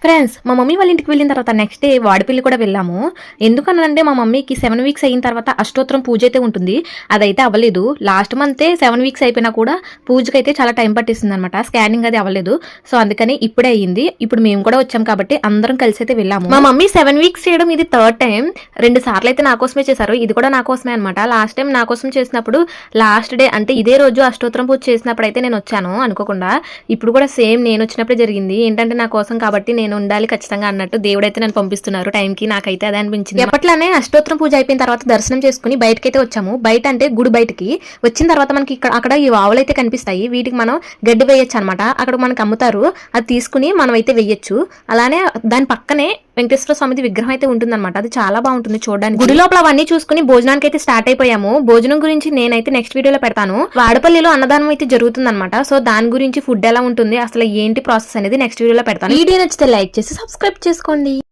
Friends, మా mummy వాళ్ళ ఇంటికి వెళ్ళిన తర్వాత నెక్స్ట్ డే వాడిపల్లి కూడా వెళ్ళాము. ఎందుకనంటే మా మమ్మీకి 7 వీక్స్ అయిన తర్వాత అష్టోత్తరం పూజ అయితే ఉంటుంది. అదైతే అవ్వలేదు. లాస్ట్ మంతే 7 వీక్స్ అయిపోయినా కూడా పూజకైతే చాలా టైం పట్టిస్తుంది అనమాట. స్కానింగ్ అది అవ్వలేదు. సో అందుకని ఇప్పుడే అయ్యింది. ఇప్పుడు మేము కూడా వచ్చాం కాబట్టి అందరం కలిసి అయితే వెళ్ళాము. మా మమ్మీ 7 వీక్స్ చేయడం ఇది 3rd టైం. 2 సార్లు అయితే నా కోసమే చేశారు. ఇది కూడా నా కోసమే అనమాట. లాస్ట్ టైం నా కోసం చేసినప్పుడు లాస్ట్ డే అంటే ఇదే రోజు అష్టోత్తరం పూజ చేసినప్పుడు అయితే నేను వచ్చాను అనుకోకుండా. ఇప్పుడు కూడా సేమ్ నేను వచ్చినప్పుడే జరిగింది. ఏంటంటే నా కోసం కాబట్టి నేను ఉండాలి ఖచ్చితంగా అన్నట్టు దేవుడైతే నన్ను పంపిస్తున్నారు టైంకి. నాకైతే అదే అనిపించింది. ఎప్పట్లానే అష్టోత్తరం పూజ అయిపోయిన తర్వాత దర్శనం చేసుకుని బయటకైతే వచ్చాము. బయట అంటే గుడి బయటకి వచ్చిన తర్వాత మనకి అక్కడ ఈ ఆవులు అయితే కనిపిస్తాయి. వీటికి మనం గడ్డి వేయొచ్చు అనమాట. అక్కడ మనకు అమ్ముతారు. అది తీసుకుని మనం అయితే వేయొచ్చు. అలానే దాని పక్కనే వెంకటేశ్వర స్వామి విగ్రహం అయితే ఉంటుందన్నమాట. అది చాలా బాగుంటుంది చూడడానికి. గుడి లోపల అవన్నీ చూసుకుని భోజనానికి అయితే స్టార్ట్ అయిపోయాము. భోజనం గురించి నేనైతే నెక్స్ట్ వీడియోలో పెడతాను. వాడపల్లిలో అన్నదానం అయితే జరుగుతుందన్నమాట. సో దాని గురించి ఫుడ్ ఎలా ఉంటుంది, అసలు ఏంటి ప్రాసెస్ అనేది నెక్స్ట్ వీడియోలో పెడతాను. వీడియో నచ్చితే లైక్ చేసి సబ్స్క్రైబ్ చేసుకోండి.